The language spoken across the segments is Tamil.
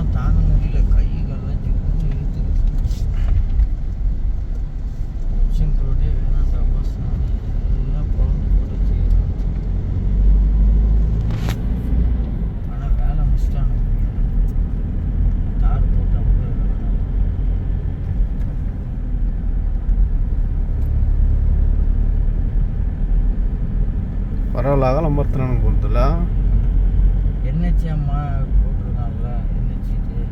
வெயிலெல்லாம் தாங்க முடியல, கைகளெல்லாம் ஜிப்புன்னு இழுத்துது. கொச்சின் ரோடே வேணாண்டா பஸ், எல்லாம் குழம்பு போட்டு செய்யணும். ஆனால் வேலை முடிச்சிட்டாங்க, தார் போட்டு அப்படியே பரவாயில்ல. அகலம் படுத்துனானு கொடுத்துல என்ஹெச் அம்மா போட்டிருக்காங்கல்ல, என்ஹெச் இது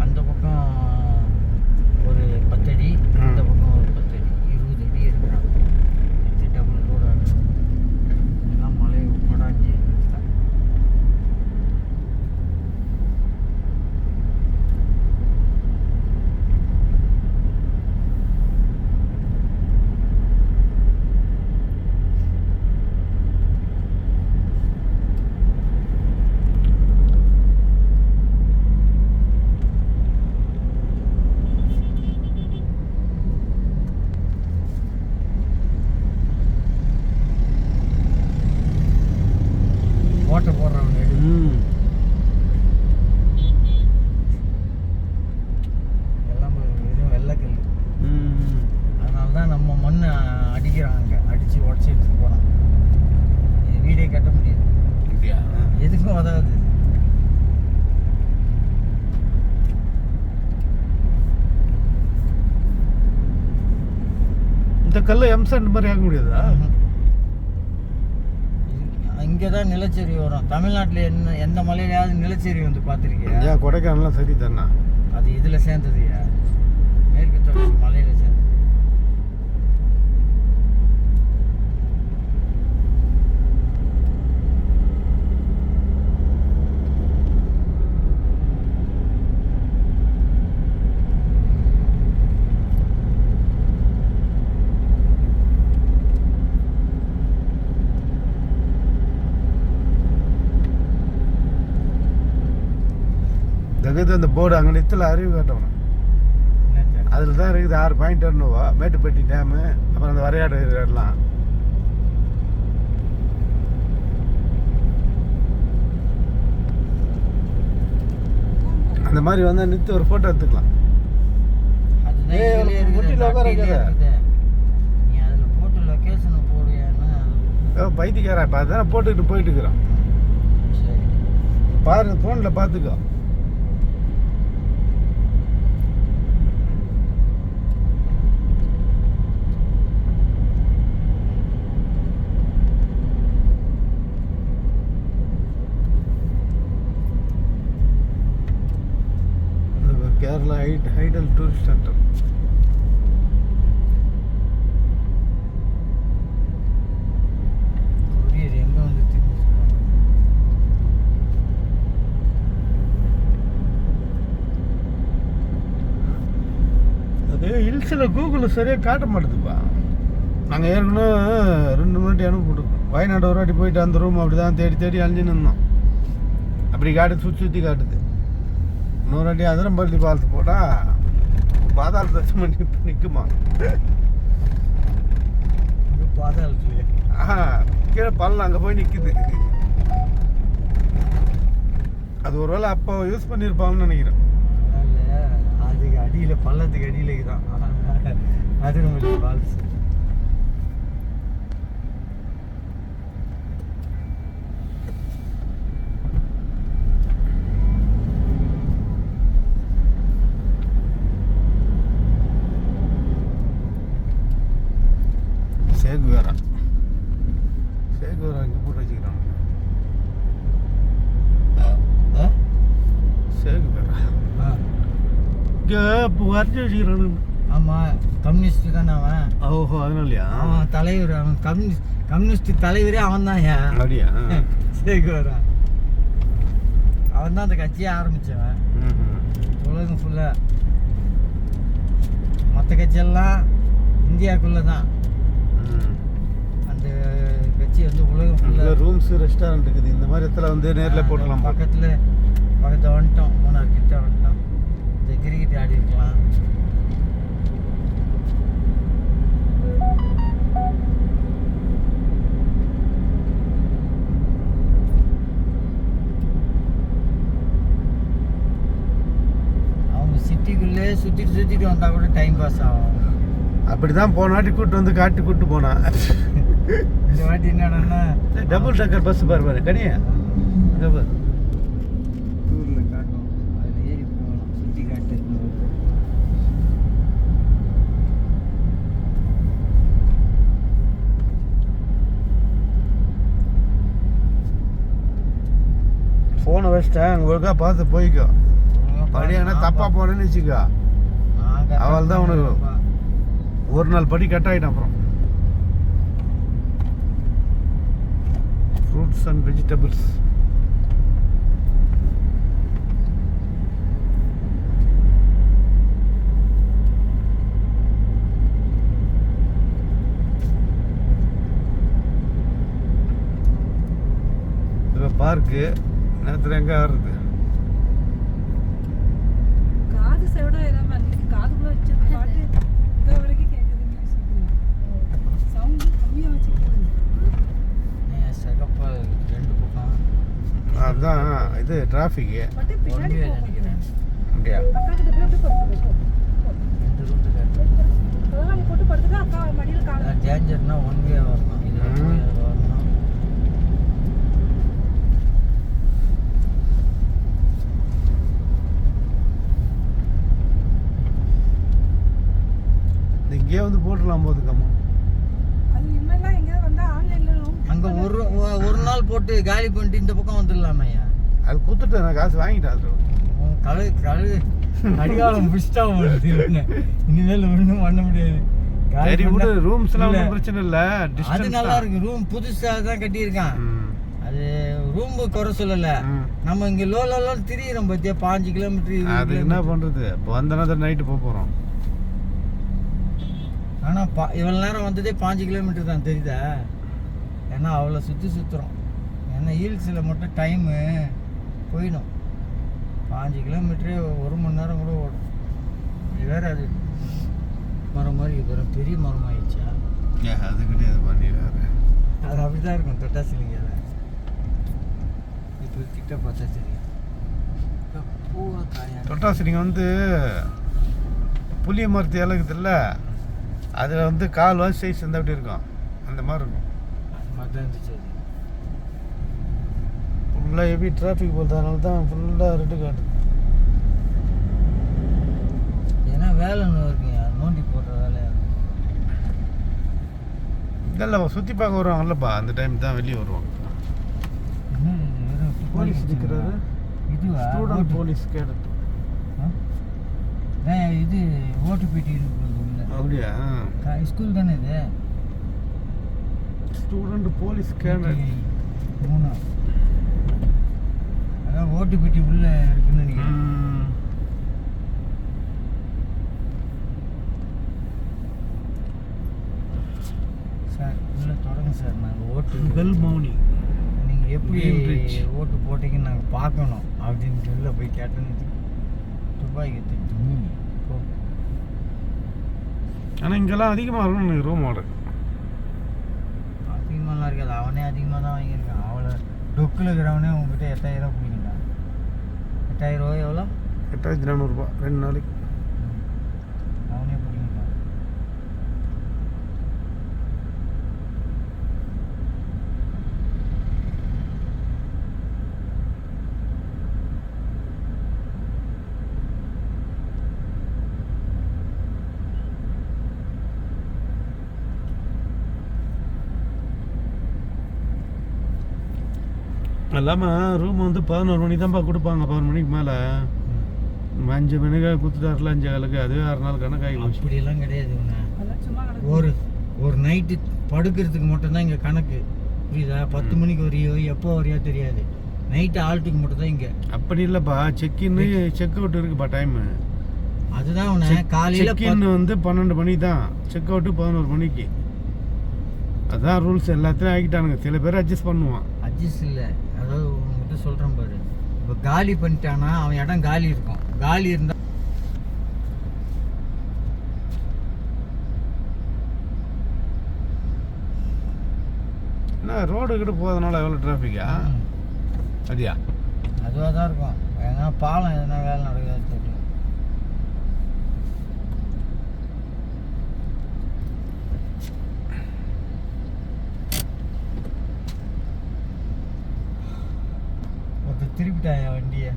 அந்த பக்கம் ஒரு 10 அடி, இந்த பக்கம் ஒரு 10 அடி, 20 அடி இருக்கிறாங்க. இது டபுள் ரோடு எல்லாம் மலையை கொடாஞ்சி ஓட்ட போடுறவங்க எல்லாம் வெறும் வெள்ளைக்கல். அதனால தான் நம்ம மண் அடிக்கிறாங்க, அடித்து உடச்சி எடுத்துட்டு போகிறான். வீடே கட்ட முடியாது, அப்படியா? எதுக்கும் உதவுது. இந்த கல்லை எம்சாண்ட் மாதிரி ஆக முடியாதா? இங்கே தான் நிலச்சரிவு வரும். தமிழ்நாட்டில் எந்த மலையிலையாவது நிலச்சரிவு வந்து பார்த்துருக்கியா? ஏன் கொடைக்கானல்லாம் சரி தானே? அது இதில் சேர்ந்ததுயா, மேற்கு தொடர்ச்சி மலையில் சேர்ந்தது. அந்த போர்டு அங்கே நிறுத்தல அறிவு காட்டணும். அதில் தான் இருக்குது 6 பாயிண்ட் வரணுவா. மேட்டுப்பட்டி டேமு, அப்புறம் அந்த வரையாடு இடலாம். அந்த மாதிரி வந்தால் நிறுத்தி ஒரு ஃபோட்டோ எடுத்துக்கலாம். பைத்தியக்காரா இப்போ அதானே போட்டுக்கிட்டு போயிட்டு இருக்கிறோம். பாரு, ஃபோனில் பார்த்துக்கோ. Kerala hydel tourist centre. எங்கே வந்து அது ஹில்ஸில் கூகுளில் சரியாக காட்ட மாட்டேதுப்பா. நாங்கள் ஏற்கனவே 2 மினிட் அனுப்பிவிட்டுருக்கோம். வயநாடு ஒரு வாட்டி போயிட்டு அந்த ரூம் அப்படி தான் தேடி தேடி அழிஞ்சுன்னு இருந்தோம். அப்படி காட்டு சுற்றி காட்டுது. இன்னொரு வாட்டி அதிரம்பள்ளி பாலத்து போட்டால் பாதாள தரிசனம் நிற்குமா? பாதாளத்துலேயே கீழே பள்ளம் அங்கே போய் நிற்குது. அது ஒரு வேளை அப்போ யூஸ் பண்ணியிருப்பாங்கன்னு நினைக்கிறேன். அதுக்கு அடியில், பள்ளத்துக்கு அடியில் தான் அதிரம்பள்ளி ஃபால்ஸ். சேகுவேரா இங்கே போட்டு வச்சுக்கிறாங்க. சேகுவேரா இங்கே வரைஞ்சி வச்சுக்கிறானு. ஆமாம், கம்யூனிஸ்ட் தானே அவன். ஓஹோ, அதனாலயா? அவன் தலைவர், அவன் கம்யூனிஸ்ட் தலைவரே அவன் தான். ஏன் அப்படியா? சேகுவேரா அவன் தான் அந்த கட்சியை ஆரம்பித்தவன். உலகம் ஃபுல்லாக மற்ற கட்சியெல்லாம் இந்தியாவுக்குள்ளே தான். அந்த கட்சி வந்து உலகம் ஃபுல்லாக ரூம்ஸ், ரெஸ்டாரண்ட் இருக்குது. இந்த மாதிரி இடத்துல வந்து நேரில் போடலாம். பக்கத்தில் வந்துட்டோம், 3 கிட்ட வந்துட்டோம். இந்த கிரிக்கெட் ஆடி இருக்கலாம். சிட்டிக்குள்ளே சுற்றிட்டு வந்தால் கூட டைம் பாஸ் ஆகும். அப்படிதான் போன வாட்டி கூட்டு வந்து காட்டி கூட்டு போனான். இந்த வாட்டி என்னடான்னா டபுள் டக்கர் பஸ் பாரு கனியா டபுள் டூரில் காட்டும், அதில் ஏறி போகலாம், சுற்றி காட்டு. ஃபோனை வச்சிட்டேன் அங்கே ஒழுங்கா பார்த்து போய்க்கோ. படியானா தப்பா போனேன்னு வச்சுக்கோ, அவள் தான் உனக்கு ஒரு நாள் படி கட் ஆகிட்டேன். அப்புறம் ஃப்ரூட்ஸ் அண்ட் வெஜிடபிள்ஸ். பார்க்கு நேரத்தில் எங்கே ஆடுறது காது செவடா இல்லாம அன்னைக்கு காதுக்குள்ள வச்ச பாட்டு இந்த வரைக்கும் கேக்குதுங்க. சவுண்ட் கம்மியா வச்சுக்கிட்டு சகப்பா 2 பக்கம் அதுதான் இது டிராஃபிக்கு. பட்டு பின்னாடி நினைக்கிறேன். அப்படியா? அக்கா கிட்ட போய் அப்படியே படுத்துக்கோ. 2 ரூட்டு காட்டு. அதெல்லாம் நீ போட்டு படுத்துக்க, அக்கா மடியில கால் டேஞ்சர்னா 1 வே வரணும். இது வரணும். இங்கேயே வந்து போட்டுடலாம் போதுக்கம்மா. அது இனிமேலாம் எங்கேயாவது வந்தா ஆன்லைன்ல அங்கே ஒரு நாள் போட்டு காலி பண்ணிட்டு இந்த பக்கம் வந்துடலாமையா. அது கொடுத்துட்டு நான் காசு வாங்கிட்டேன். கழு அடிகாலம் பிடிச்சிட்டா வருது. இனிமேல் ஒன்றும் பண்ண முடியாது. சரி விடு, ரூம்ஸ்லாம் ஒன்றும் பிரச்சனை இல்லை. அது நல்லா இருக்கு. ரூம் புதுசாக தான் கட்டியிருக்கான். அது ரூம் குறை சொல்லல. நம்ம இங்கே லோலாம் திரியிறோம் பார்த்தியா, 5 கிலோமீட்டர். அது என்ன பண்ணுறது, இப்போ வந்தனா நைட்டு போக போகிறோம். ஆனால் இவ்வளோ நேரம் வந்ததே 5 கிலோமீட்டர் தான் தெரியுதா. ஏன்னா அவ்வளோ சுற்றுறோம். ஏன்னா ஹீல்ஸில் மட்டும் டைமு போயிடும். 5 கிலோமீட்டரே 1 மணி நேரம் கூட ஓடும். இது வேறு அது மரம் மாதிரி இது வேறு பெரிய மரம் ஆயிடுச்சா. அது கிடையாது பண்ணிடுறாரு. அது அப்படி தான் இருக்கும் தொட்டாசிலிங்க. இப்போ கிட்ட பார்த்தா தெரியும். பூவா காயா தொட்டாசிலிங்க வந்து புளிய மரத்து இலகுதில்ல, அதில் வந்து கால் வாசி சைஸ் இருந்தால் அப்படி இருக்கும், அந்த மாதிரி இருக்கும். அது மாதிரி தான் இருந்துச்சு. அது ஃபுல்லாக ஹெவி டிராஃபிக் போகிறதுனால தான் ஃபுல்லாக ரெட்டு காட்டுது. ஏன்னா வேலை இருக்குங்க, நோண்டி போடுற வேலையாக இருக்கும். இதெல்லாம் சுற்றி பார்க்க வருவாங்கல்லப்பா, அந்த டைம் தான் வெளியே வருவாங்க. போலீஸ் இருக்கிறாரு. இதுவா ஸ்டூடெண்ட் போலீஸ் கேடட். இது ஓட்டுப்பேட்டி இருக்கு உள்ள. அப்படியா? ஸ்கூல் தானே இது. Student police cadet 3. அதான் ஓட்டுப்பேட்டி உள்ள இருக்குன்னு நினைக்கிறேன். சார் உள்ள தொடங்க சார். நாங்கள் ஓட்டு பெல் மௌனி நீங்கள் எப்படி Cambridge. ஓட்டு போட்டீங்கன்னு நாங்கள் பார்க்கணும் அப்படின்னு உள்ள போய் கேட்டேன்னு துப்பாக்கி எடுத்துட்டு போ. ஆனால் இங்கெல்லாம் அதிகமாக இருக்கும் எனக்கு ரூம் ஆர்டர். அதிகமாகலாம் இருக்காது. அவனே அதிகமாக தான் வாங்கியிருக்கான். அவளை டொக்கில் இருக்கிறவனே உங்ககிட்ட 8000 ரூபா பிடிக்கிட்டான். 8000 ரூபா எவ்வளோ? 8400 2 நாளைக்கு. அவனே பிடிக்கிட்டான். இல்லாமல் ரூம் வந்து 11 மணிக்கு தான்ப்பா கொடுப்பாங்க. 11 மணிக்கு மேலே 5 மணிக்கு கொடுத்துட்டாருல 5 காலுக்கு, அதுவே 6 நாள் கணக்காகி போச்சு. அப்படியெல்லாம் கிடையாது. இவனை அதெல்லாம் சும்மா கிடக்கு. ஒரு நைட்டு படுக்கிறதுக்கு மட்டும்தான் இங்கே கணக்கு, புரியுதா? 10 மணிக்கு வரையோ எப்போ வரையோ தெரியாது. நைட்டு ஆல்ட்டுக்கு மட்டும்தான் இங்கே. அப்படி இல்லைப்பா, செக்இன் செக் அவுட் இருக்குப்பா டைமு. அதுதான் அவனை காலையில் செக்இன் வந்து 12 மணி தான், செக் அவுட்டு 11 மணிக்கு. அதான் ரூல்ஸ் எல்லாத்தையும் ஆகிட்டானுங்க. சில பேர் அட்ஜஸ்ட் பண்ணுவான். அட்ஜஸ்ட் இல்லை, அதாவது உங்ககிட்ட சொல்கிறேன் பாரு. இப்போ காலி பண்ணிட்டானா அவன் இடம் காலி இருக்கும். காலி இருந்தால் என்ன ரோடு கிட்ட போகிறதுனால எவ்வளோ டிராஃபிக்கா? அப்படியா? அதுவாக தான் இருக்கும். ஏன்னா பாலம் எதனா வேலை நடக்காது தெரியும். திருப்பிட்டான் என் வண்டியை